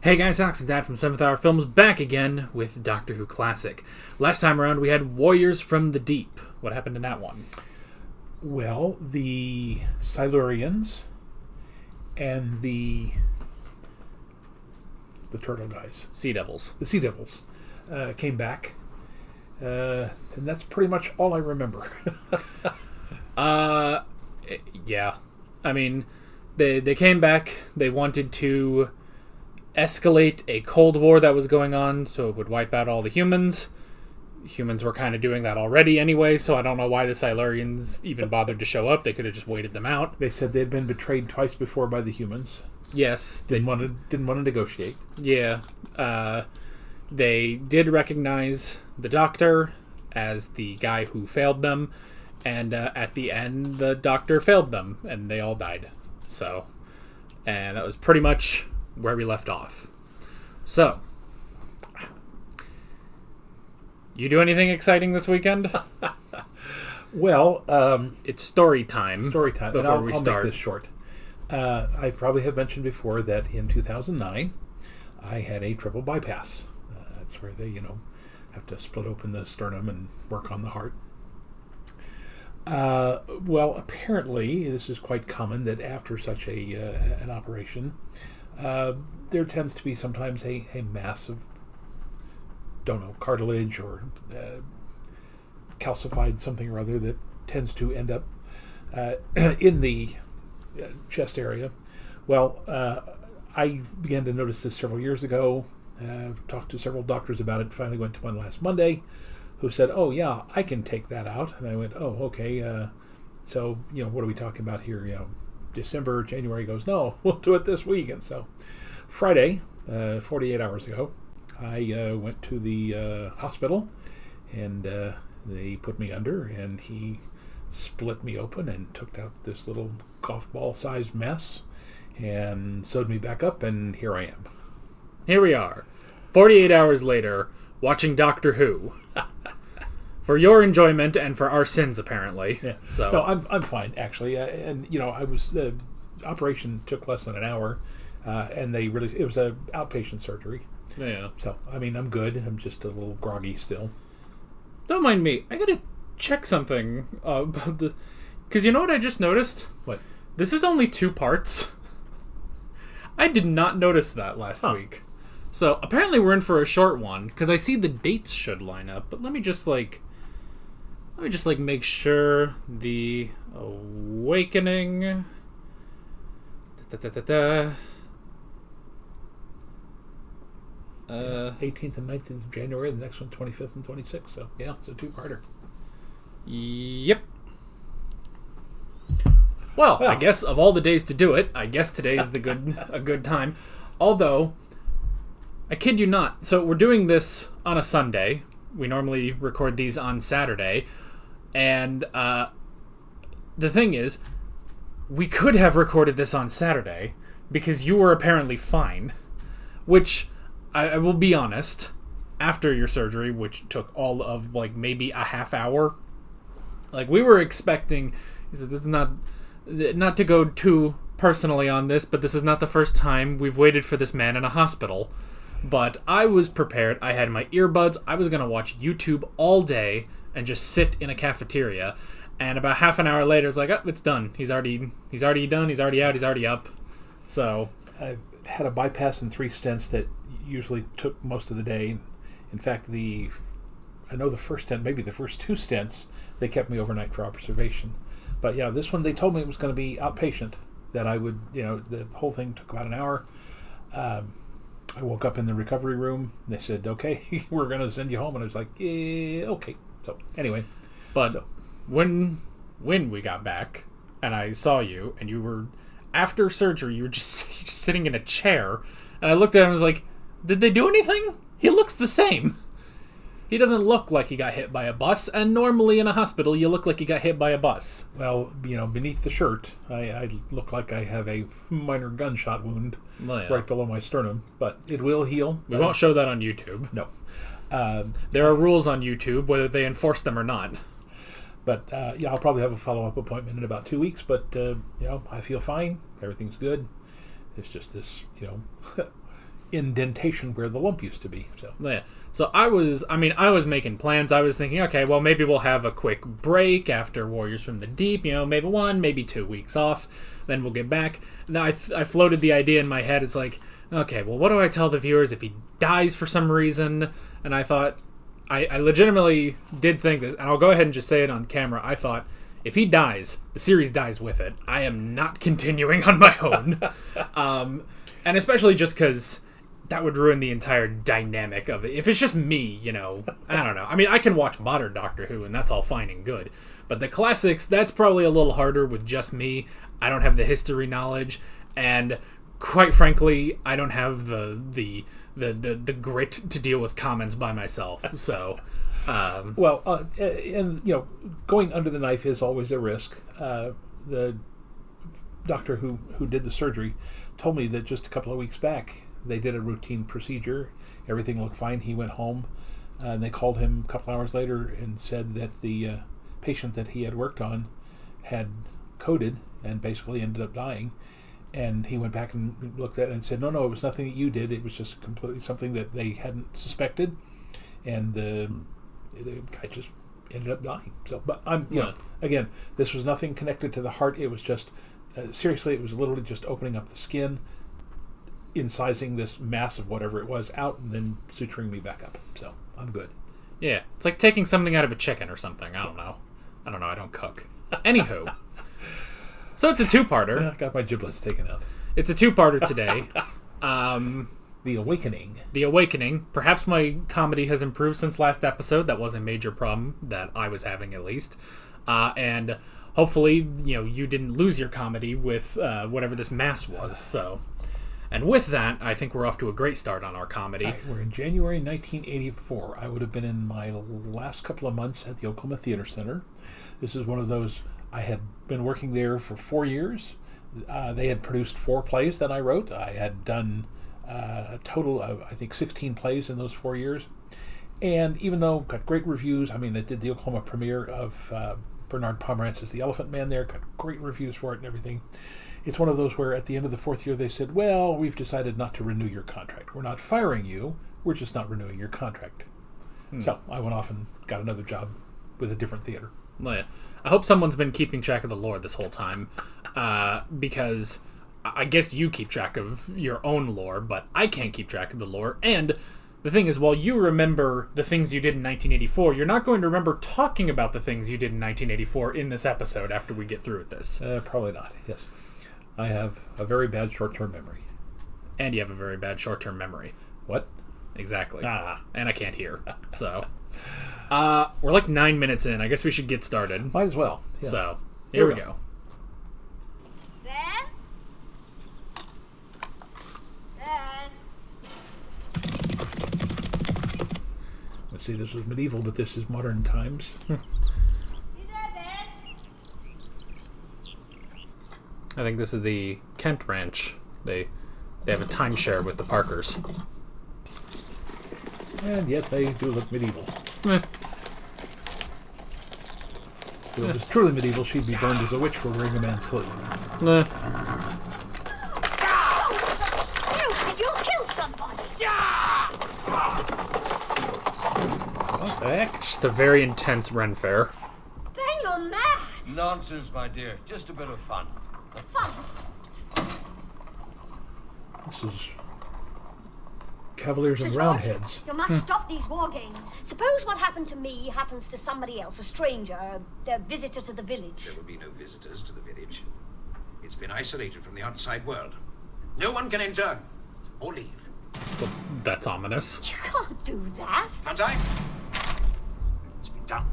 Hey guys, Alex and Dad from 7th Hour Films back again with Doctor Who Classic. Last time around we had Warriors from the Deep. What happened in that one? Well, the Silurians and the turtle guys, Sea Devils. the Sea Devils, came back, and that's pretty much all I remember. Yeah. I mean, they came back, they wanted to escalate a Cold War that was going on so it would wipe out all the humans. Humans were kind of doing that already anyway, so I don't know why the Silurians even bothered to show up. They could have just waited them out. They said they'd been betrayed twice before by the humans. Yes. Didn't want to negotiate. Yeah. They did recognize the Doctor as the guy who failed them, and at the end, the Doctor failed them, and they all died. So, and that was pretty much where we left off. So, you do anything exciting this weekend? Well, It's story time. story time. Before And we I'll start. make this short. I probably have mentioned before that in 2009, I had a triple bypass. That's where they, have to split open the sternum and work on the heart. Well, apparently, this is quite common that after such an operation, there tends to be sometimes a mass of, cartilage or calcified something or other that tends to end up in the chest area. Well, I began to notice this several years ago. Talked to several doctors about it. Finally went to one last Monday, who said, "Oh yeah, I can take that out." And I went, "Oh, okay. So what are we talking about here? December, January." He goes, "No, we'll do it this week." And so, Friday, 48 hours ago, I went to the hospital, and they put me under, and he split me open and took out this little golf ball-sized mess, and sewed me back up, and here I am. Here we are, 48 hours later, watching Doctor Who. For your enjoyment and for our sins, apparently. Yeah. So No, I'm fine, actually. And I was operation took less than an hour, and it was an outpatient surgery. yeah. So I'm good. I'm just a little groggy still. Don't mind me. I gotta check something about the... Because you know what I just noticed? What? This is only 2 parts. I did not notice that last week. So apparently we're in for a short one, because I see the dates should line up. But let me just make sure. The Awakening... 18th and 19th of January. The next one, 25th and 26th. So yeah, it's a 2-parter. Yep. Well, I guess of all the days to do it, I guess today's a good time. Although, I kid you not. So we're doing this on a Sunday. We normally record these on Saturday. And the thing is, we could have recorded this on Saturday because you were apparently fine. Which, I will be honest, after your surgery, which took all of maybe a half hour, we were expecting... He said, this is not to go too personally on this, but this is not the first time we've waited for this man in a hospital. But I was prepared. I had my earbuds. I was going to watch YouTube all day and just sit in a cafeteria. And about half an hour later, it's like, oh, it's done. He's already done. He's already out. He's already up. So I had a bypass and 3 stents that usually took most of the day. In fact, I know the first stent, maybe the first 2 stents, they kept me overnight for observation. But yeah, this one, they told me it was going to be outpatient, that I would, the whole thing took about an hour. I woke up in the recovery room. They said, okay, we're going to send you home. And I was like, yeah, okay. So anyway. But when we got back and I saw you and you were, after surgery, you were just sitting in a chair. And I looked at him and was like, did they do anything? He looks the same. He doesn't look like he got hit by a bus, and normally in a hospital you look like you got hit by a bus. Well, beneath the shirt, I look like I have a minor gunshot wound right below my sternum, but it will heal. We won't show that on YouTube. No. There are rules on YouTube, whether they enforce them or not. But I'll probably have a follow-up appointment in about 2 weeks, but I feel fine. Everything's good. It's just this, indentation where the lump used to be. So Yeah. So I was making plans. I was thinking, okay, well, maybe we'll have a quick break after Warriors from the Deep, maybe 1, maybe 2 weeks off, then we'll get back. Now I floated the idea in my head. It's like, okay, well, what do I tell the viewers if he dies for some reason? And I thought, I legitimately did think this, and I'll go ahead and just say it on camera. I thought, if he dies, the series dies with it. I am not continuing on my own. And especially just because that would ruin the entire dynamic of it. If it's just me, I don't know. I mean, I can watch modern Doctor Who, and that's all fine and good. But the classics, that's probably a little harder with just me. I don't have the history knowledge, and quite frankly, I don't have the grit to deal with comments by myself. So, and going under the knife is always a risk. The doctor who did the surgery told me that just a couple of weeks back they did a routine procedure. Everything looked fine. He went home, and they called him a couple hours later and said that the patient that he had worked on had coded and basically ended up dying. And he went back and looked at it and said, no, it was nothing that you did. It was just completely something that they hadn't suspected. And the guy just ended up dying. So, but again, this was nothing connected to the heart. It was just, seriously, it was literally just opening up the skin, incising this mass of whatever it was out, and then suturing me back up. So, I'm good. Yeah, it's like taking something out of a chicken or something. I don't know. I don't cook. Anywho. So it's a two-parter. I got my giblets taken out. It's a two-parter today. The Awakening. The Awakening. Perhaps my comedy has improved since last episode. That was a major problem that I was having, at least. And hopefully, you didn't lose your comedy with whatever this mass was. So, and with that, I think we're off to a great start on our comedy. Right, we're in January 1984. I would have been in my last couple of months at the Oklahoma Theater Center. This is one of those... I had been working there for 4 years. They had produced 4 plays that I wrote. I had done a total of, I think, 16 plays in those 4 years. And even though got great reviews, I did the Oklahoma premiere of Bernard Pomerantz's The Elephant Man there, got great reviews for it and everything. It's one of those where at the end of the 4th year they said, well, we've decided not to renew your contract. We're not firing you, we're just not renewing your contract. So I went off and got another job with a different theater. Well, yeah. I hope someone's been keeping track of the lore this whole time, because I guess you keep track of your own lore, but I can't keep track of the lore. And the thing is, while you remember the things you did in 1984, you're not going to remember talking about the things you did in 1984 in this episode after we get through with this. Probably not, yes. I have a very bad short-term memory. And you have a very bad short-term memory. What? Exactly. And I can't hear, so... we're like 9 minutes in. I guess we should get started. Might as well. Yeah. So, here we go. Ben? Let's see, this was medieval, but this is modern times. You there, Ben? I think this is the Kent Ranch. They have a timeshare with the Parkers. And yet they do look medieval. Eh. If it was truly medieval, she'd be burned as a witch for wearing a man's clothes. Nah. Did you kill somebody? What the heck? Just a very intense Ren-Faire. Ben, you're mad. Nonsense, my dear. Just a bit of fun. Fun. This is Cavaliers Sir and George, Roundheads. You must stop these war games. Suppose what happened to me happens to somebody else, a stranger, a visitor to the village. There will be no visitors to the village. It's been isolated from the outside world. No one can enter or leave. Well, that's ominous. You can't do that. Can't I? It's been done.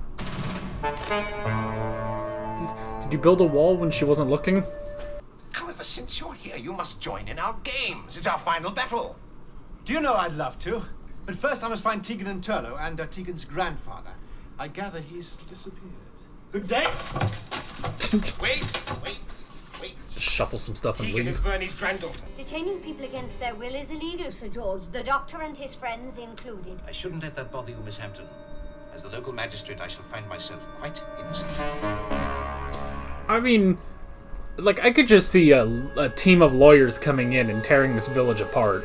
Did you build a wall when she wasn't looking? However, since you're here, you must join in our games. It's our final battle. Do you know I'd love to? But first I must find Tegan and Turlo and Tegan's grandfather. I gather he's disappeared. Good day. Wait. Shuffle some stuff and Tegan is leave. Bernie's granddaughter. Detaining people against their will is illegal, Sir George. The doctor and his friends included. I shouldn't let that bother you, Miss Hampton. As the local magistrate, I shall find myself quite innocent. I mean, like, I could just see a team of lawyers coming in and tearing this village apart.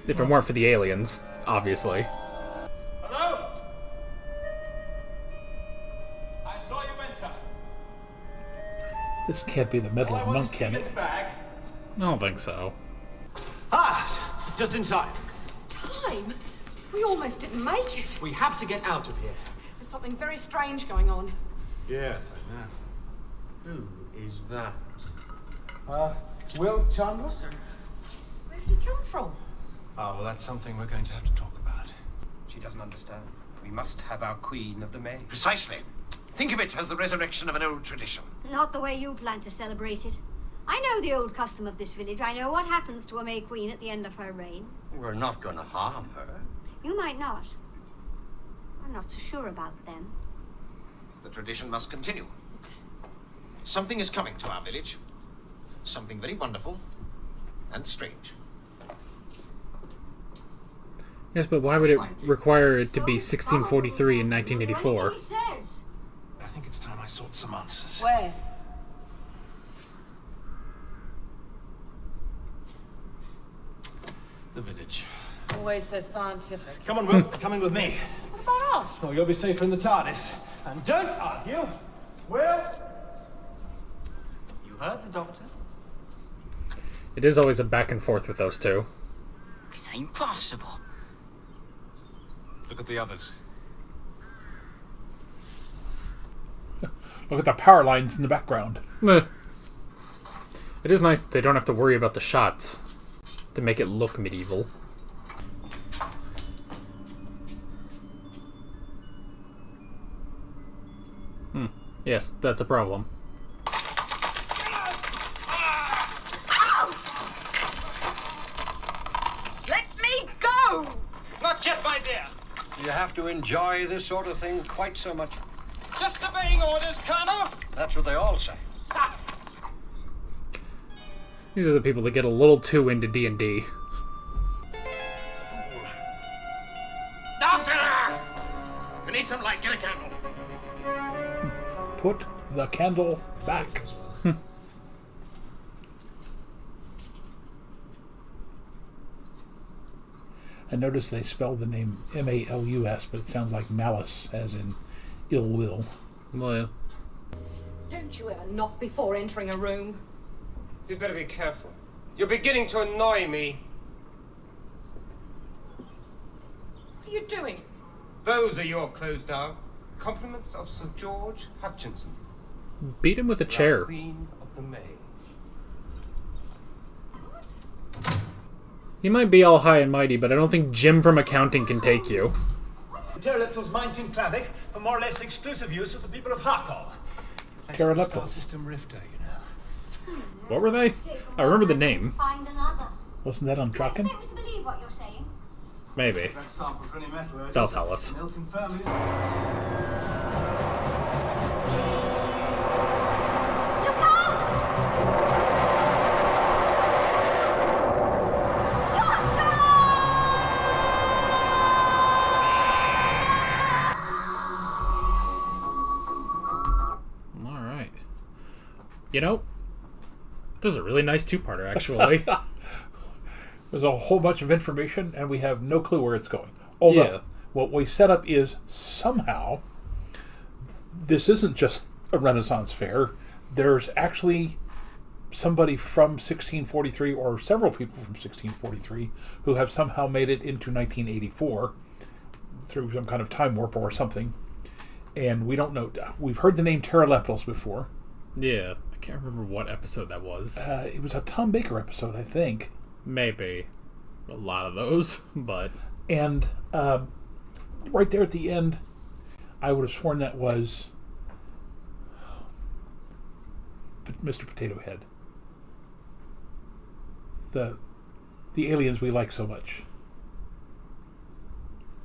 If it weren't for the aliens, obviously. Hello? I saw you enter. This can't be the meddling monk, can it? I don't think so. Ah, just in time. Time? We almost didn't make it. We have to get out of here. There's something very strange going on. Yes, I know. Who is that? Will Chandler? Where did he come from? Oh, well, that's something we're going to have to talk about. She doesn't understand. We must have our Queen of the May. Precisely. Think of it as the resurrection of an old tradition. Not the way you plan to celebrate it. I know the old custom of this village. I know what happens to a May Queen at the end of her reign. We're not going to harm her. You might not. I'm not so sure about them. The tradition must continue. Something is coming to our village. Something very wonderful and strange. Yes, but why would it require it to be 1643 and 1984? He says. I think it's time I sought some answers. Where? The village. Always so scientific. Come on, Will. Come in with me. What about us? Oh, you'll be safer in the TARDIS. And don't argue. Will? You heard the doctor? It is always a back and forth with those two. It's impossible. Look at the others. Look at the power lines in the background. Meh. It is nice that they don't have to worry about the shots to make it look medieval. Yes, that's a problem. Let me go! Not yet, my dear. You have to enjoy this sort of thing quite so much. Just obeying orders, Colonel. That's what they all say. These are the people that get a little too into D&D. After her! We need some light. Get a candle. Put the candle back. I noticed they spelled the name M-A-L-U-S, but it sounds like malice, as in ill will. Well, yeah. Don't you ever knock before entering a room? You'd better be careful. You're beginning to annoy me. What are you doing? Those are your clothes now. Compliments of Sir George Hutchinson, Beat him with a chair. Queen of the May. You might be all high and mighty, but I don't think Jim from accounting can take you. Pterodactyl's mine Tim Clavic for more or less the exclusive use of the people of Harkol. Pterodactyls. Star System Rifter, you know. What were they? I remember the name. Find another. Wasn't that on Draken? Expect me to believe what you're saying. Maybe. That sample for any metallurgist. They'll tell us. They'll confirm it. Look out! All right. You know, this is a really nice two-parter, actually. There's a whole bunch of information, and we have no clue where it's going. Although, Yeah. what we set up is somehow this isn't just a Renaissance fair. There's actually somebody from 1643, or several people from 1643, who have somehow made it into 1984 through some kind of time warp or something. And we don't know. We've heard the name Pterodactyls before. Yeah, I can't remember what episode that was. It was a Tom Baker episode, I think. Maybe. A lot of those, but... And right there at the end, I would have sworn that was Mr. Potato Head. The aliens we like so much.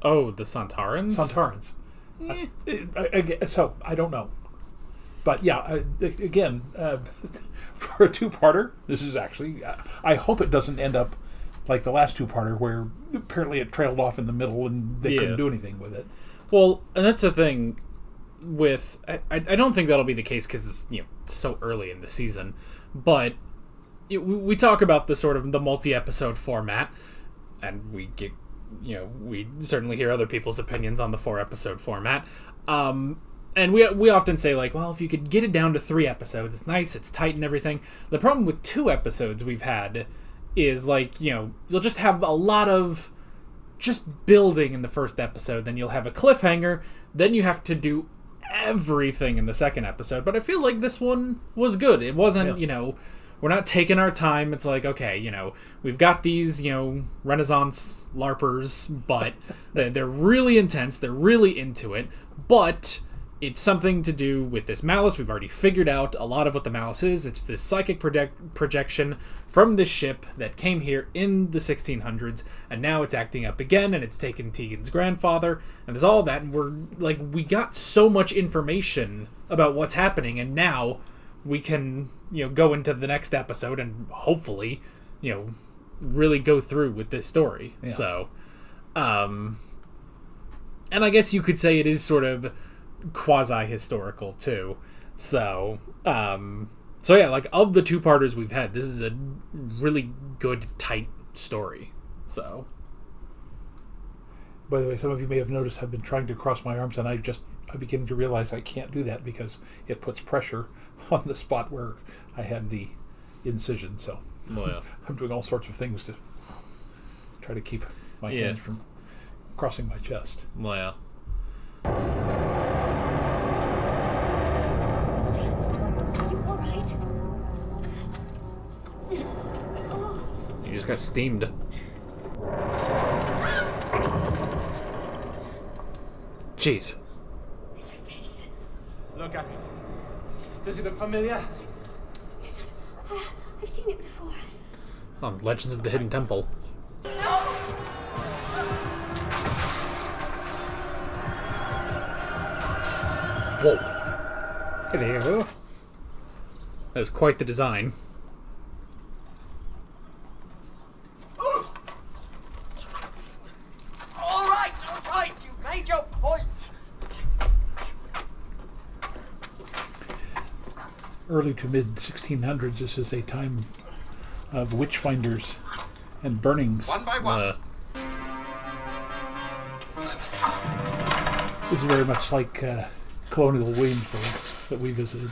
Oh, the Santarans? Santarans. So, I don't know. But yeah, again, for a two-parter, this is actually... I hope it doesn't end up like the last two-parter, where apparently it trailed off in the middle and they couldn't do anything with it. Well, and that's the thing with... I don't think that'll be the case because it's so early in the season. But we talk about the sort of the multi-episode format. and we get, we certainly hear other people's opinions on the 4-episode format. And we often say, like, well, if you could get it down to 3 episodes, it's nice, it's tight and everything. The problem with 2 episodes we've had is, like, you'll just have a lot of just building in the first episode, then you'll have a cliffhanger, then you have to do everything in the second episode. But I feel like this one was good. It wasn't, we're not taking our time. It's like, okay, we've got these, Renaissance LARPers, but they're really intense, they're really into it, but it's something to do with this malice. We've already figured out a lot of what the malice is. It's this psychic projection from this ship that came here in the 1600s, and now it's acting up again, and it's taken Tegan's grandfather, and there's all that, and we're like, we got so much information about what's happening, and now we can, go into the next episode and hopefully, really go through with this story. Yeah. So, and I guess you could say it is sort of quasi-historical too. So yeah, like, of the 2-parters we've had, this is a really good, tight story. So, by the way, some of you may have noticed I've been trying to cross my arms, and I'm beginning to realize I can't do that because it puts pressure on the spot where I had the incision. So I'm doing all sorts of things to try to keep my hands from crossing my chest. Well, you just got steamed. Jeez. Look at it. Does it look familiar? Yes, I've seen it before. Legends of the Hidden Temple. Whoa. Hello. That was quite the design. All right, you've made your point. Early to mid 1600s, this is a time of witch finders and burnings. One by one. This is very much like colonial Williamsburg that we visited.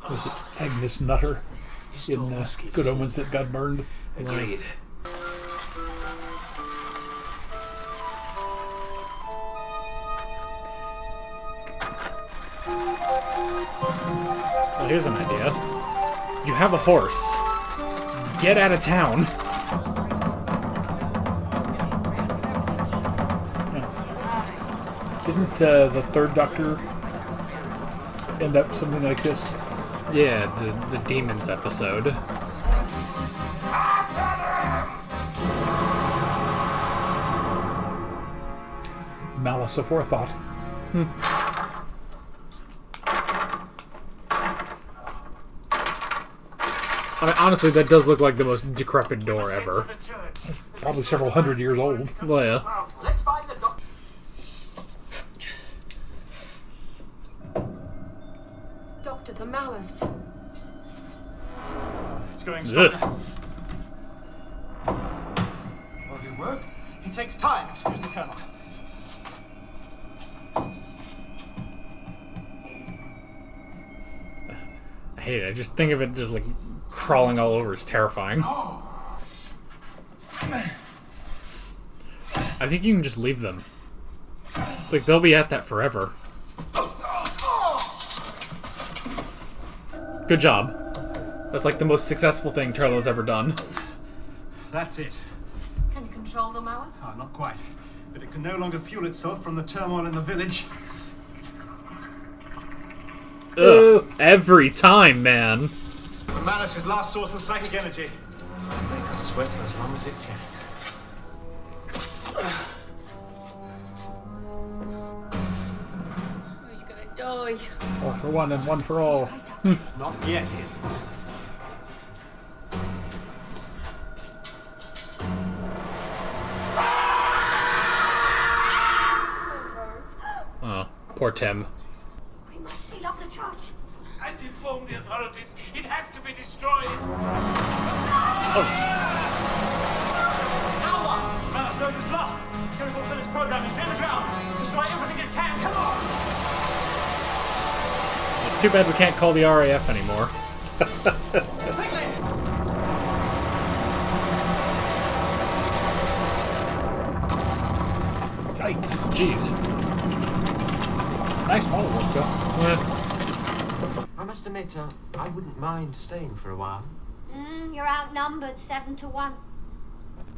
Was it Agnes Nutter in Good Omens that got burned? Agreed. Well, here's an idea. You have a horse. Get out of town. Didn't the Third Doctor end up something like this? Yeah, the Demons episode. Malice aforethought. I mean, honestly, that does look like the most decrepit door ever. Probably several hundred years old. Well, yeah. Let's find the doctor. Doctor, the malice. It's going strong. Ugh. Will it work? It takes time, excuse the Colonel. I hate it. I just think of it just like crawling all over is terrifying. I think you can just leave them. Like, they'll be at that forever. Good job. That's like the most successful thing Turlo's ever done. That's it. Can you control the malice? Ah, not quite. But it can no longer fuel itself from the turmoil in the village. Ugh. Every time, man. The malice's last source of psychic energy. Make us sweat for as long as it can. He's gonna die. All for one and one for all. Not yet, he isn't. Oh, poor Tim. We must seal up the church. And in inform the authorities. It has to be destroyed. Now what? Malastose is lost. Go fulfill its programming. Clear the ground. Destroy everything it can. Come on! It's too bad we can't call the RAF anymore. Quickly! Yikes. Jeez. Nice model work, though. Yeah. I must admit, I wouldn't mind staying for a while. You're outnumbered 7-1.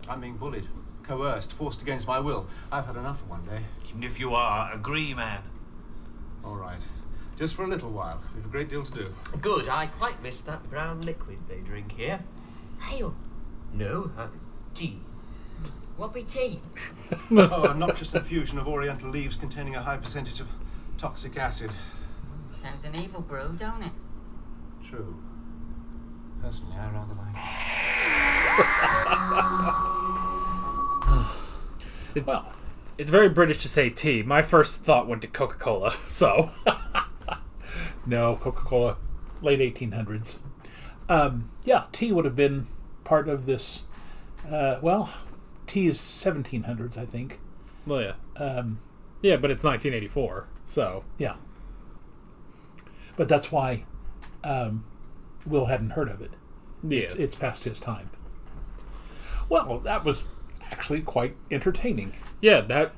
I'm being bullied, coerced, forced against my will. I've had enough for one day. Even if you are, agree, man. All right. Just for a little while. We've a great deal to do. Good, I quite missed that brown liquid they drink here. Ale? No, tea. What be tea? Oh, a noxious infusion of oriental leaves containing a high percentage of toxic acid. Sounds an evil brew, don't it? True. Personally, I rather like it. Well, it's very British to say tea. My first thought went to Coca-Cola, so... No, Coca-Cola, late 1800s. Yeah, tea would have been part of this. Tea is 1700s, I think. Well, yeah. Yeah, but it's 1984, so... Yeah. But that's why Will hadn't heard of it. Yeah. It's past his time. Well, that was actually quite entertaining. Yeah, that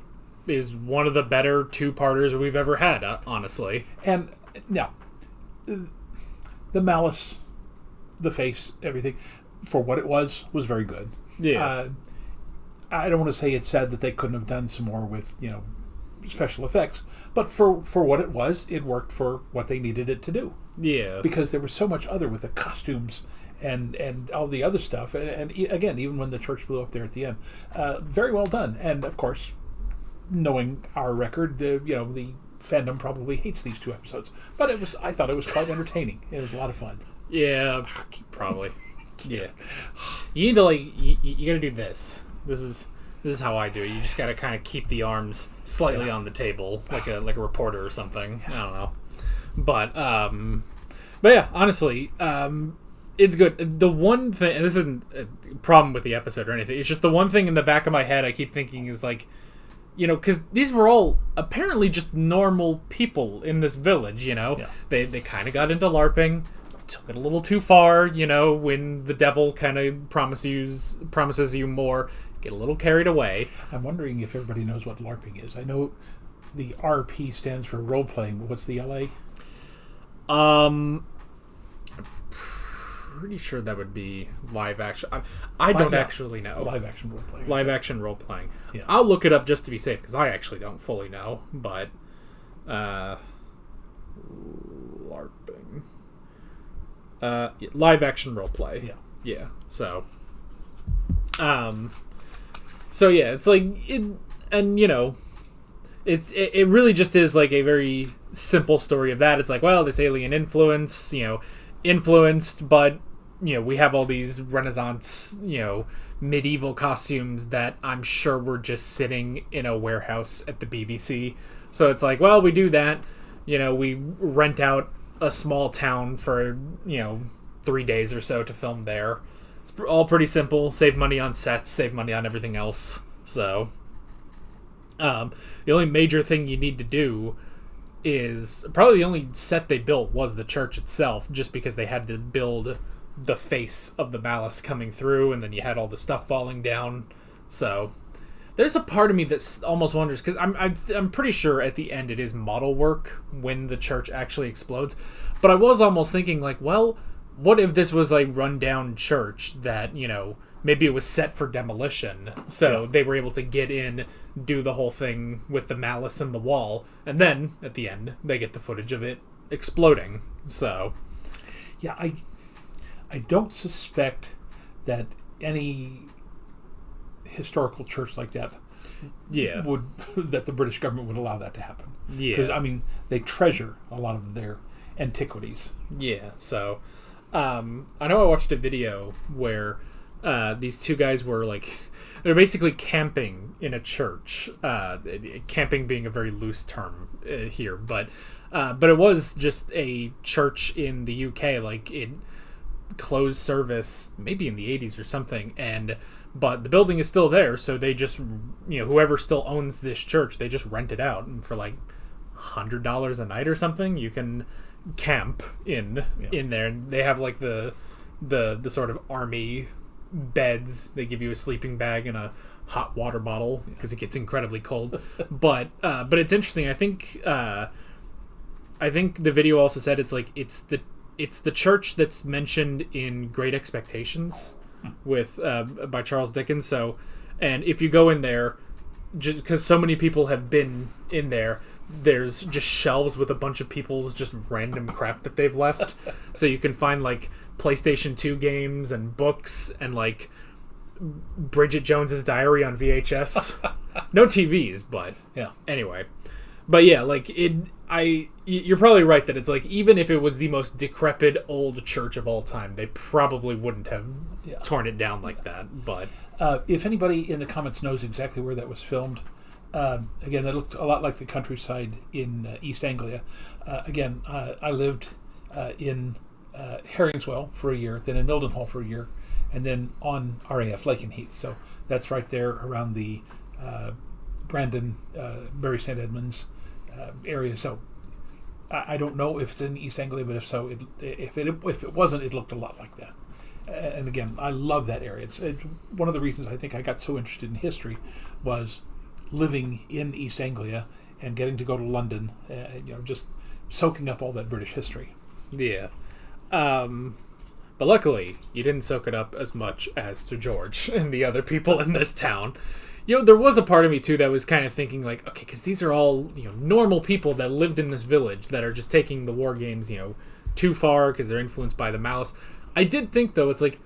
is one of the better two-parters we've ever had, honestly. And now, the malice, the face, everything, for what it was very good. Yeah. I don't want to say it's sad that they couldn't have done some more with, special effects, but for what it was, it worked for what they needed it to do. Yeah. Because there was so much other with the costumes and all the other stuff. And again, even when the church blew up there at the end, very well done. And of course, knowing our record, the fandom probably hates these two episodes. But I thought it was quite entertaining. It was a lot of fun. Yeah, probably. Yeah. You need to, you gotta do this. This is how I do it. You just gotta kind of keep the arms slightly on the table, like a reporter or something. I don't know. But yeah, honestly, it's good. The one thing, and this isn't a problem with the episode or anything, it's just the one thing in the back of my head I keep thinking is because these were all apparently just normal people in this village, Yeah. They kind of got into LARPing, took it a little too far, when the devil kind of promises you more, get a little carried away. I'm wondering if everybody knows what LARPing is. I know the RP stands for role-playing, but what's the LA? I'm pretty sure that would be live action. I don't actually know. Live action role-playing. Live action role-playing. Yeah. I'll look it up just to be safe, because I actually don't fully know, but LARPing. Live action roleplay. Yeah. Yeah. So yeah, it's it really just is a very simple story of that. It's this alien influence, influenced, but we have all these Renaissance, medieval costumes that I'm sure were just sitting in a warehouse at the BBC. So it's we do that, we rent out a small town for 3 days or so to film there. It's all pretty simple. Save money on sets, save money on everything else. So the only major thing you need to do is probably the only set they built was the church itself, just because they had to build the face of the malice coming through, and then you had all the stuff falling down. So there's a part of me that almost wonders, because I'm pretty sure at the end it is model work when the church actually explodes, but I was almost thinking what if this was a rundown church that maybe it was set for demolition, so they were able to get in, do the whole thing with the malice in the wall, and then at the end they get the footage of it exploding. So yeah, I don't suspect that any historical church like that that the British government would allow that to happen. Yeah, because they treasure a lot of their antiquities. Yeah. So I know I watched a video where these two guys were they're basically camping in a church. Camping being a very loose term here, but But it was just a church in the UK, like it closed service maybe in the 80s or something, but the building is still there, so they just, whoever still owns this church, they just rent it out, and for like $100 a night or something, you can camp in there, and they have like the sort of army beds. They give you a sleeping bag and a hot water bottle because it gets incredibly cold. but it's interesting. I think the video also said it's the church that's mentioned in Great Expectations with by Charles Dickens. So, and if you go in there, just because so many people have been in there, there's just shelves with a bunch of people's just random crap that they've left. So you can find like PlayStation 2 games and books and like Bridget Jones's Diary on VHS. No TVs, but yeah. Anyway, but yeah, like you're probably right that it's like even if it was the most decrepit old church of all time, they probably wouldn't have torn it down like that. But if anybody in the comments knows exactly where that was filmed, again, that looked a lot like the countryside in East Anglia. Again, I lived in Herringswell for a year, then in Mildenhall for a year, and then on RAF Lakenheath. So that's right there around the Brandon, Bury St. Edmunds area. So I don't know if it's in East Anglia, but if so, if it wasn't, it looked a lot like that. And again, I love that area. It's one of the reasons I think I got so interested in history was living in East Anglia and getting to go to London, just soaking up all that British history. Yeah. But luckily, you didn't soak it up as much as Sir George and the other people in this town. There was a part of me, too, that was kind of thinking, like, okay, because these are all, normal people that lived in this village that are just taking the war games, too far because they're influenced by the malice. I did think, though, it's like,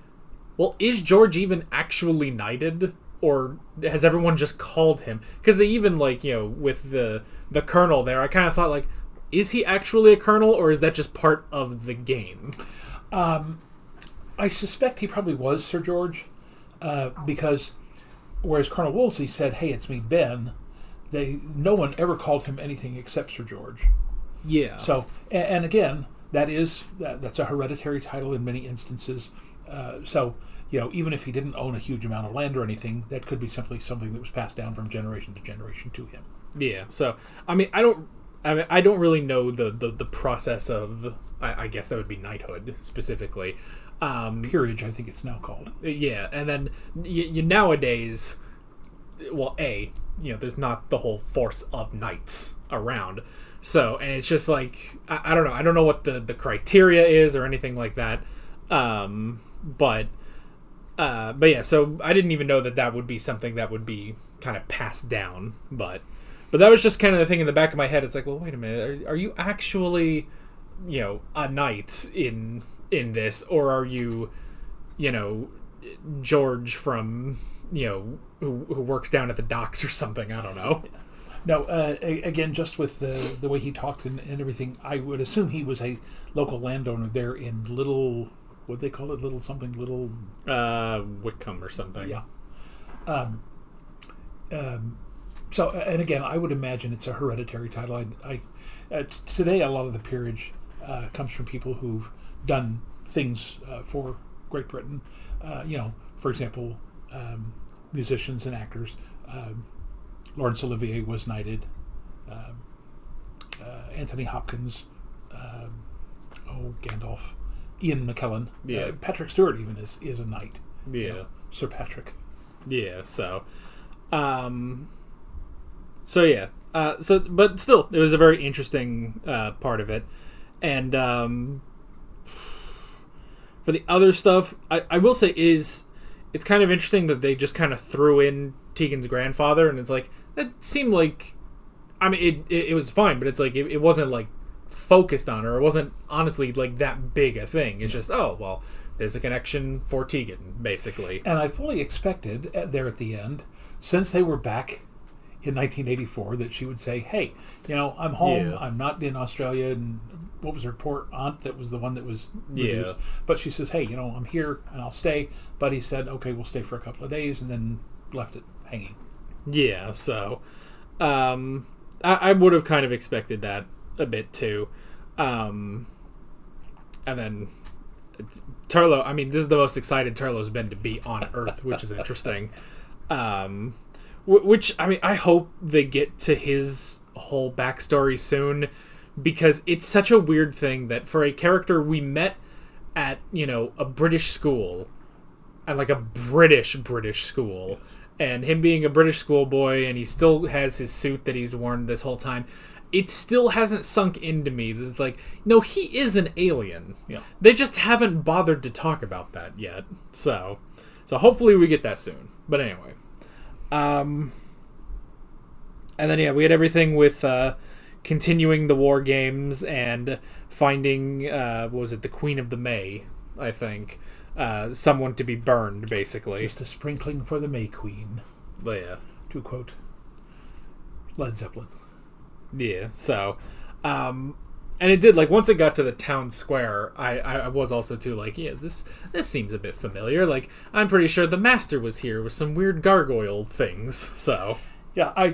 well, is George even actually knighted? Or has everyone just called him? Because they even, like, with the colonel there, I kind of thought, like, is he actually a colonel, or is that just part of the game? I suspect he probably was Sir George, because whereas Colonel Wolsey said, "Hey, it's me, Ben," no one ever called him anything except Sir George. Yeah. So, and again, that's a hereditary title in many instances. So, even if he didn't own a huge amount of land or anything, that could be simply something that was passed down from generation to generation to him. Yeah. So, I don't really know the process of, I guess that would be knighthood specifically. Peerage, I think it's now called. Yeah, and then you nowadays, well, there's not the whole force of knights around. So, and it's just like, I don't know. I don't know what the criteria is or anything like that. But yeah, so I didn't even know that would be something that would be kind of passed down. But that was just kind of the thing in the back of my head. It's like, well, wait a minute. Are you actually, a knight in this, or are you, George from, who works down at the docks or something? I don't know. No, again, just with the way he talked and everything, I would assume he was a local landowner there in Little, what they call it, Little something, Little... Wickham or something. Yeah. So, and again, I would imagine it's a hereditary title. Today, a lot of the peerage comes from people who've done things for Great Britain. For example, musicians and actors. Laurence Olivier was knighted. Anthony Hopkins. Gandalf. Ian McKellen. Yeah. Patrick Stewart even is a knight. Yeah. Sir Patrick. Yeah. So. So yeah. But still, it was a very interesting part of it, and for the other stuff, I will say it's kind of interesting that they just kind of threw in Tegan's grandfather, and it's like that seemed like, it was fine, but it's like it wasn't like focused on her. It wasn't honestly like that big a thing. It's just, oh well, there's a connection for Tegan basically. And I fully expected there at the end, since they were back in 1984, that she would say, "Hey, I'm home. Yeah. I'm not in Australia." And what was her poor aunt that was the one that was reduced? Yeah. But she says, "Hey, I'm here and I'll stay." But he said, "Okay, we'll stay for a couple of days," and then left it hanging. Yeah. So, I would have kind of expected that a bit too. And then Turlo, I mean, this is the most excited Turlo's been to be on Earth, which is interesting. Which, I mean, I hope they get to his whole backstory soon, because it's such a weird thing that for a character we met at, a British school, at like a British school, and him being a British schoolboy, and he still has his suit that he's worn this whole time, it still hasn't sunk into me that it's like, no, he is an alien. Yeah. They just haven't bothered to talk about that yet. So hopefully we get that soon. But anyway. And then, we had everything with continuing the war games and finding, what was it, the Queen of the May, I think. Someone to be burned, basically. Just a sprinkling for the May Queen. But, yeah. To quote Led Zeppelin. Yeah, so, and it did, like, once it got to the town square, I was also, too, like, yeah, this seems a bit familiar. Like, I'm pretty sure the Master was here with some weird gargoyle things, so. Yeah,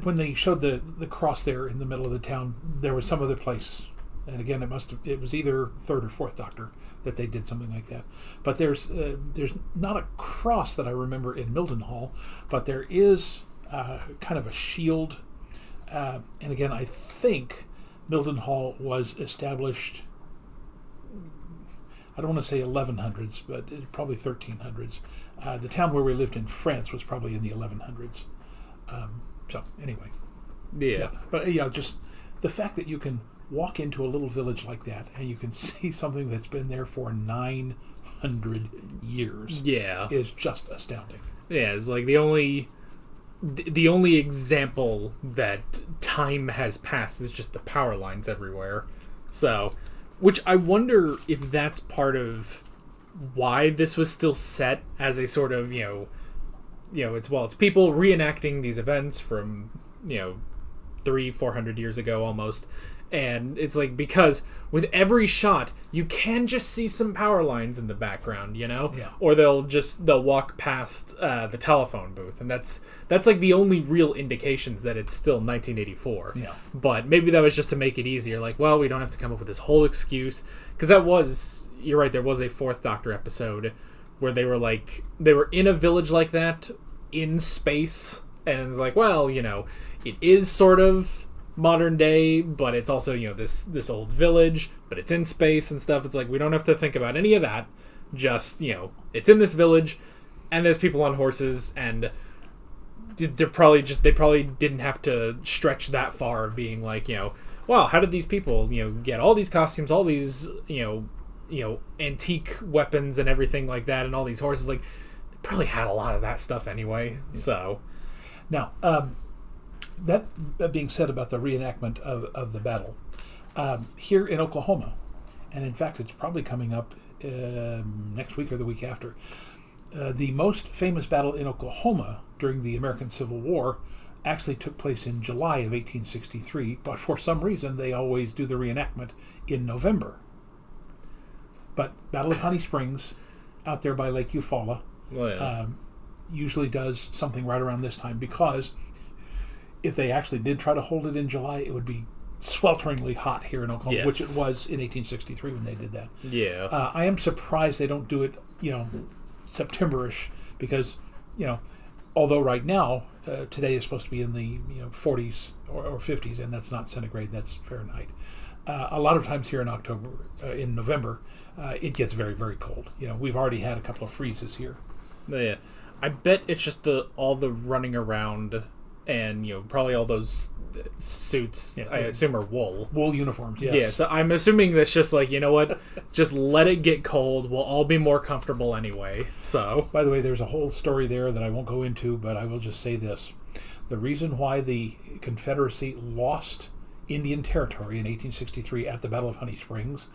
when they showed the cross there in the middle of the town, there was some other place, and again, it was either third or fourth Doctor that they did something like that. But there's not a cross that I remember in Mildenhall, but there is kind of a shield. And again, I think Mildenhall was established, I don't want to say 1100s, but probably 1300s. The town where we lived in France was probably in the 1100s. So, anyway. Yeah. But, just the fact that you can walk into a little village like that and you can see something that's been there for 900 years is just astounding. Yeah, it's like the only example that time has passed is just the power lines everywhere. So, which I wonder if that's part of why this was still set as a sort of, it's people reenacting these events from, 300-400 years ago almost. And it's like, because with every shot, you can just see some power lines in the background, Yeah. Or they'll walk past the telephone booth. And that's like the only real indications that it's still 1984. Yeah. But maybe that was just to make it easier. Like, well, we don't have to come up with this whole excuse. Because you're right, there was a Fourth Doctor episode where they were in a village like that, in space. And it's like, well, it is sort of modern day, but it's also, this old village, but it's in space and stuff. It's like, we don't have to think about any of that. Just, it's in this village, and there's people on horses, and they probably didn't have to stretch that far of being like, wow, how did these people, get all these costumes, all these, antique weapons and everything like that, and all these horses. Like, they probably had a lot of that stuff anyway. So, now, that being said about the reenactment of the battle, here in Oklahoma, and in fact it's probably coming up next week or the week after, the most famous battle in Oklahoma during the American Civil War actually took place in July of 1863, but for some reason they always do the reenactment in November. But Battle of Honey Springs, out there by Lake Eufaula, usually does something right around this time, because if they actually did try to hold it in July, it would be swelteringly hot here in Oklahoma, which it was in 1863 when they did that. Yeah. I am surprised they don't do it, September-ish, because, although right now, today is supposed to be in the 40s or 50s, and that's not centigrade, that's Fahrenheit. A lot of times here in November, it gets very, very cold. We've already had a couple of freezes here. Yeah. I bet it's just all the running around and, probably all those suits, I assume, are wool. Wool uniforms, yes. Yeah, so I'm assuming that's just like, you know what, just let it get cold. We'll all be more comfortable anyway, so. By the way, there's a whole story there that I won't go into, but I will just say this. The reason why the Confederacy lost Indian Territory in 1863 at the Battle of Honey Springs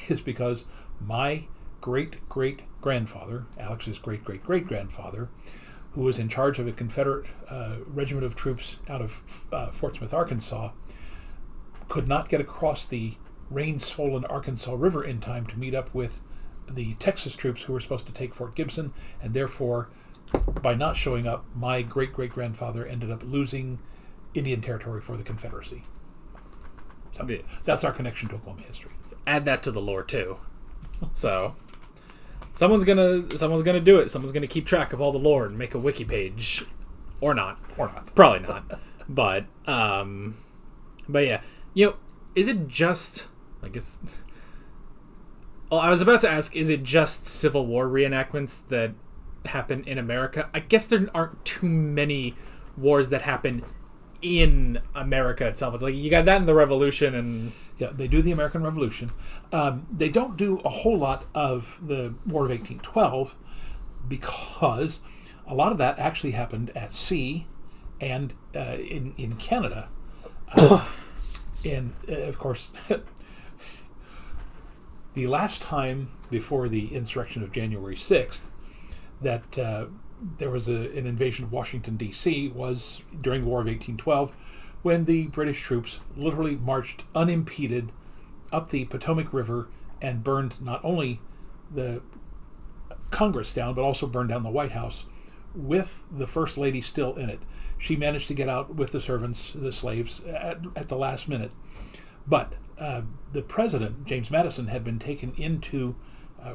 is because my great-great-grandfather, Alex's great-great-great-grandfather, who was in charge of a Confederate regiment of troops out of Fort Smith, Arkansas, could not get across the rain-swollen Arkansas River in time to meet up with the Texas troops who were supposed to take Fort Gibson, and therefore, by not showing up, my great-great-grandfather ended up losing Indian Territory for the Confederacy. So that's our connection to Oklahoma history. Add that to the lore too. So someone's gonna do it. Someone's gonna keep track of all the lore and make a wiki page, or not, probably not. But yeah, is it just? I guess. Well, I was about to ask, is it just Civil War reenactments that happen in America? I guess there aren't too many wars that happen in America itself. It's like you got that in the Revolution, and yeah, they do the American Revolution. They don't do a whole lot of the War of 1812 because a lot of that actually happened at sea and in Canada. And of course, the last time before the insurrection of January 6th that there was an invasion of Washington, D.C. was during the War of 1812, when the British troops literally marched unimpeded up the Potomac River and burned not only the Congress down, but also burned down the White House with the First Lady still in it. She managed to get out with the servants, the slaves, at the last minute. But the president, James Madison, had been taken into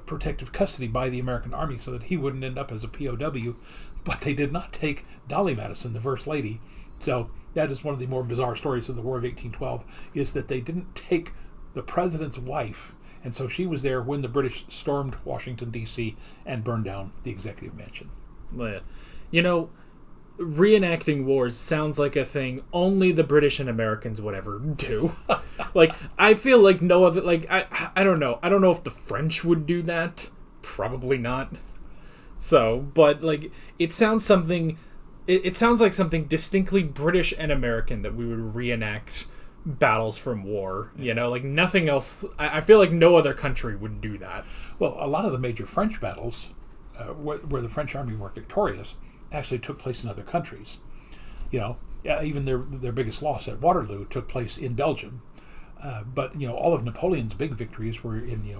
protective custody by the American Army so that he wouldn't end up as a POW, but they did not take Dolly Madison, the First Lady. So that is one of the more bizarre stories of the War of 1812, is that they didn't take the president's wife, and so she was there when the British stormed Washington, D.C. and burned down the executive mansion. Reenacting wars sounds like a thing only the British and Americans would ever do. Like, I feel like no other, like, I don't know. I don't know if the French would do that. Probably not. So, but, like, it sounds something, it sounds like something distinctly British and American that we would reenact battles from war. Like, nothing else. I feel like no other country would do that. Well, a lot of the major French battles, where the French army were victorious, actually took place in other countries. Even their biggest loss at Waterloo took place in Belgium. But all of Napoleon's big victories were in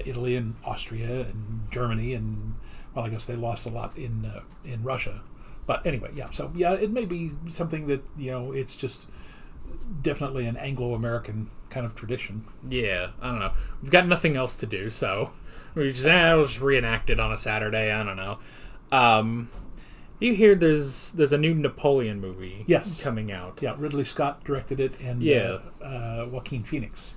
Italy and Austria and Germany, and well, I guess they lost a lot in Russia. But anyway, yeah. So yeah, it may be something that it's just definitely an Anglo-American kind of tradition. Yeah, I don't know. We've got nothing else to do, so we just we'll just reenact it on a Saturday. I don't know. You hear there's a new Napoleon movie coming out. Yeah, Ridley Scott directed it, and Joaquin Phoenix,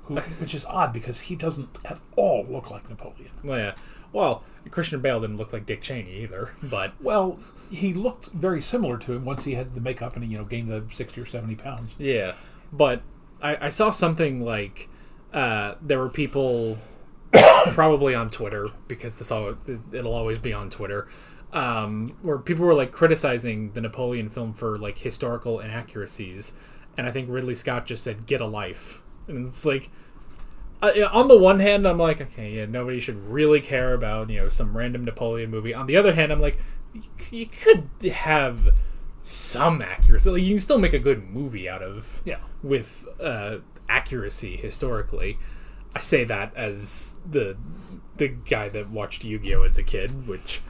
which is odd because he doesn't at all look like Napoleon. Yeah. Well, Christian Bale didn't look like Dick Cheney either, but well, he looked very similar to him once he had the makeup and gained the 60 or 70 pounds. Yeah, but I saw something like there were people probably on Twitter, because it'll always be on Twitter. Where people were like criticizing the Napoleon film for like historical inaccuracies, and I think Ridley Scott just said "get a life," and it's like, on the one hand, I'm like, okay, yeah, nobody should really care about some random Napoleon movie. On the other hand, I'm like, you could have some accuracy. Like, you can still make a good movie out of with accuracy historically. I say that as the guy that watched Yu-Gi-Oh as a kid, which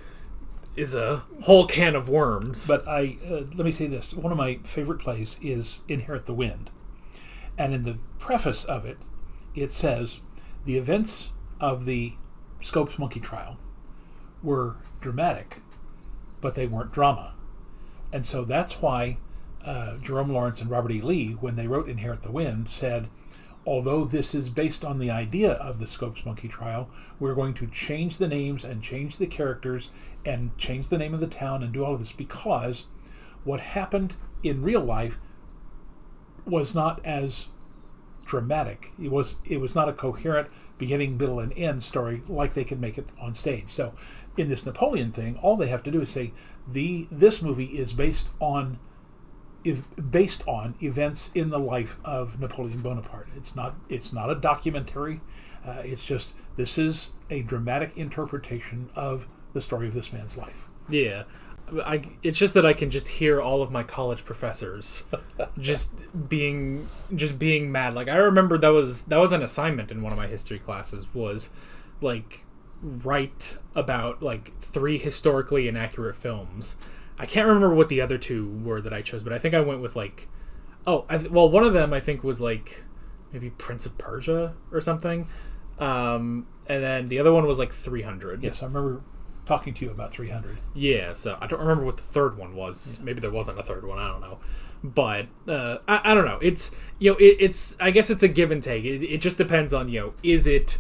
is a whole can of worms. But let me say this. One of my favorite plays is Inherit the Wind. And in the preface of it, it says, the events of the Scopes Monkey trial were dramatic, but they weren't drama. And so that's why Jerome Lawrence and Robert E. Lee, when they wrote Inherit the Wind, said, although this is based on the idea of the Scopes Monkey trial, we're going to change the names and change the characters and change the name of the town and do all of this because what happened in real life was not as dramatic. It was not a coherent beginning, middle, and end story like they could make it on stage. So in this Napoleon thing, all they have to do is say this movie is based on events in the life of Napoleon Bonaparte. It's not a documentary. It's just, this is a dramatic interpretation of the story of this man's life. Yeah. It's just that I can just hear all of my college professors just being mad. Like, I remember that was an assignment in one of my history classes, was like write about like 3 historically inaccurate films. I can't remember what the other 2 were that I chose, but I think I went with like Well, one of them I think was like maybe Prince of Persia or something, and then the other one was like 300. Yes, I remember talking to you about 300. Yeah, so I don't remember what the third one was. Maybe there wasn't a third one. I don't know, but I don't know. It's it's I guess it's a give and take. It just depends on is it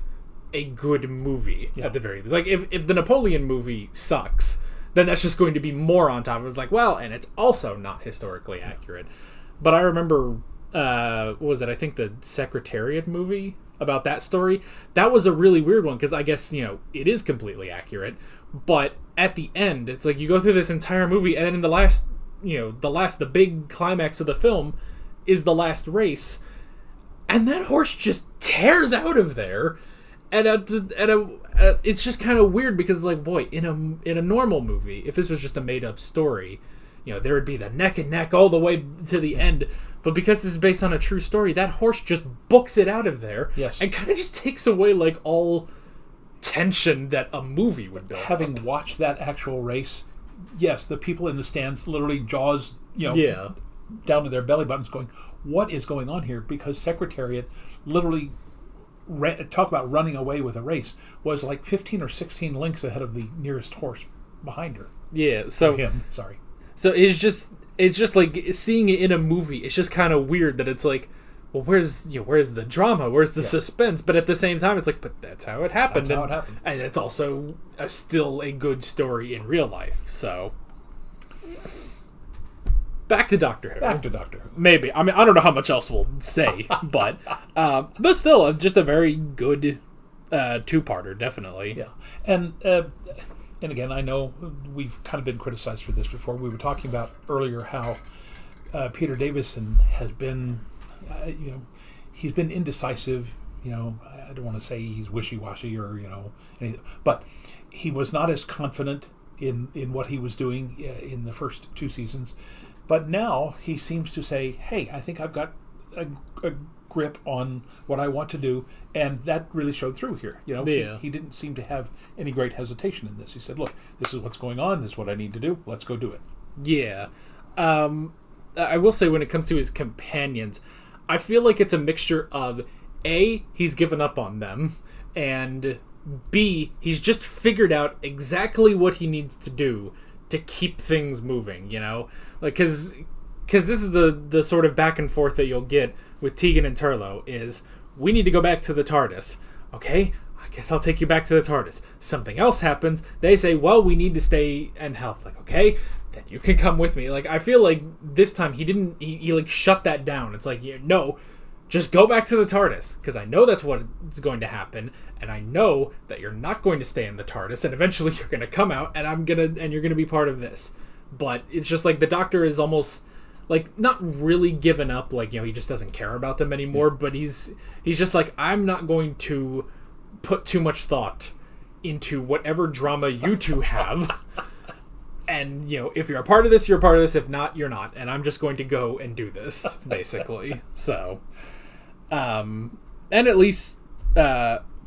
a good movie at the very least. Like if the Napoleon movie sucks, then that's just going to be more on top of it. It's like, well, and it's also not historically accurate. But I remember, what was it? I think the Secretariat movie about that story. That was a really weird one because I guess, it is completely accurate. But at the end, it's like you go through this entire movie and then in the last, the big climax of the film is the last race. And that horse just tears out of there. And it's just kind of weird because, like, boy, in a normal movie, if this was just a made-up story, there would be the neck and neck all the way to the end. But because this is based on a true story, that horse just books it out of there. Yes. And kind of just takes away, like, all tension that a movie would build Having up. watched that actual race, yes, the people in the stands literally jaws, down to their belly buttons going, what is going on here? Because Secretariat literally... talk about running away with a race, was like 15 or 16 lengths ahead of the nearest horse behind her. Yeah, so him, sorry. So it's just like seeing it in a movie. It's just kind of weird that it's like, well, where's the drama? Where's the suspense? But at the same time, it's like, but that's how it happened. That's how it happened. And it's also still a good story in real life. So back to Doctor Who. Back to Doctor Who. Maybe. I mean, I don't know how much else we'll say, but still, just a very good two-parter, definitely. Yeah, and again, I know we've kind of been criticized for this before. We were talking about earlier how Peter Davison has been, he's been indecisive. I don't want to say he's wishy-washy or anything, but he was not as confident in what he was doing in the first two seasons. But now he seems to say, hey, I think I've got a grip on what I want to do. And that really showed through here. He didn't seem to have any great hesitation in this. He said, look, this is what's going on. This is what I need to do. Let's go do it. Yeah. I will say when it comes to his companions, I feel like it's a mixture of A, he's given up on them, and B, he's just figured out exactly what he needs to do to keep things moving, like because this is the sort of back and forth that you'll get with Tegan and Turlough is we need to go back to the TARDIS. Okay, I guess I'll take you back to the TARDIS. Something else happens. They say, well, we need to stay and help. Like, okay, then you can come with me. Like, I feel like this time he like shut that down. It's like, no, just go back to the TARDIS because I know that's what's going to happen. And I know that you're not going to stay in the TARDIS, and eventually you're going to come out, and you're going to be part of this. But it's just like the Doctor is almost like not really given up, like he just doesn't care about them anymore. But he's just like, I'm not going to put too much thought into whatever drama you two have. And if you're a part of this, you're a part of this. If not, you're not. And I'm just going to go and do this, basically. So, and at least.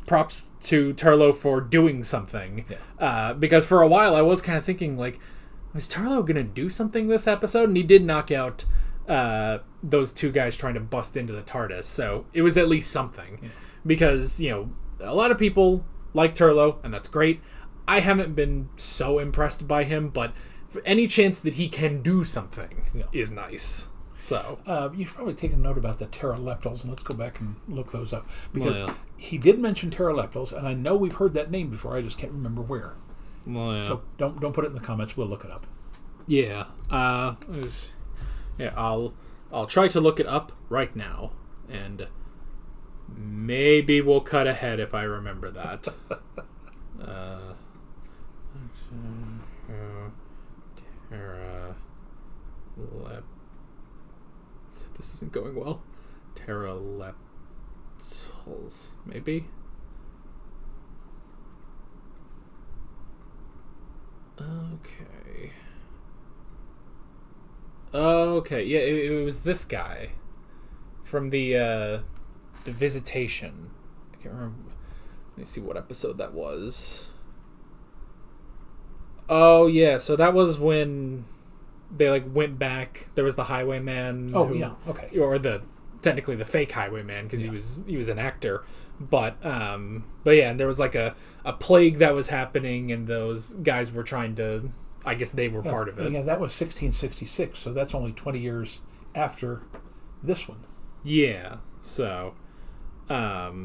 Props to Turlough for doing something. Yeah. Because for a while I was kind of thinking, like, is Turlough going to do something this episode? And he did knock out those two guys trying to bust into the TARDIS. So it was at least something. Yeah. Because, a lot of people like Turlough, and that's great. I haven't been so impressed by him, but for any chance that he can do something is nice. So you should probably take a note about the pteroleptals, and let's go back and look those up because he did mention pteroleptals, and I know we've heard that name before. I just can't remember where. So don't put it in the comments. We'll look it up. Yeah. I'll try to look it up right now, and maybe we'll cut ahead if I remember that. This isn't going well. Pteroleptals, maybe? Okay, yeah, it was this guy from the Visitation. I can't remember. Let me see what episode that was. Oh, yeah, so that was when they like went back. There was the Highwayman. Oh, yeah, okay. Or technically the fake Highwayman because he was an actor. But yeah, and there was like a plague that was happening, and those guys were trying to. I guess they were part of it. Yeah, that was 1666, so that's only 20 years after this one. Yeah. So, yeah,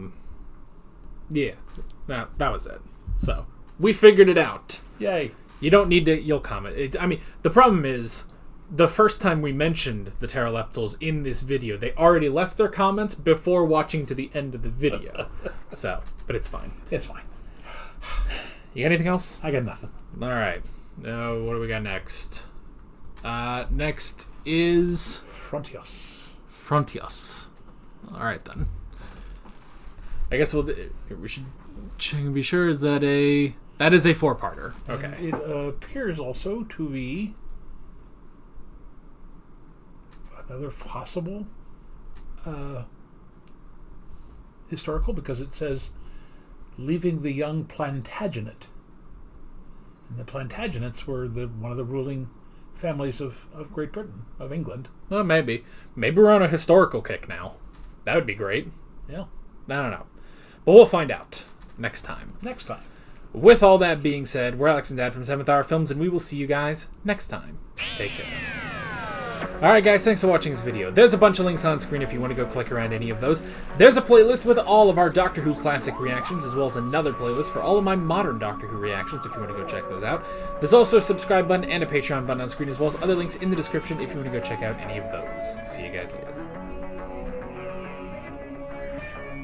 that was it. So we figured it out. Yay! You don't need to. You'll comment. I mean, the problem is, the first time we mentioned the pteroleptals in this video, they already left their comments before watching to the end of the video. So, but it's fine. It's fine. You got anything else? I got nothing. All right. What do we got next? Next is Frontios. All right then. I guess we should be sure. Is that is a 4-parter? Okay. And it appears also to be another possible historical, because it says leaving the young Plantagenet. And the Plantagenets were one of the ruling families of Great Britain, of England. Well, maybe we're on a historical kick now. That would be great. Yeah. I don't know, but we'll find out next time. With all that being said, we're Alex and Dad from 7th Hour Films, and we will see you guys next time. Take care. Alright guys, thanks for watching this video. There's a bunch of links on screen if you want to go click around any of those. There's a playlist with all of our Doctor Who classic reactions, as well as another playlist for all of my modern Doctor Who reactions if you want to go check those out. There's also a subscribe button and a Patreon button on screen, as well as other links in the description if you want to go check out any of those. See you guys later.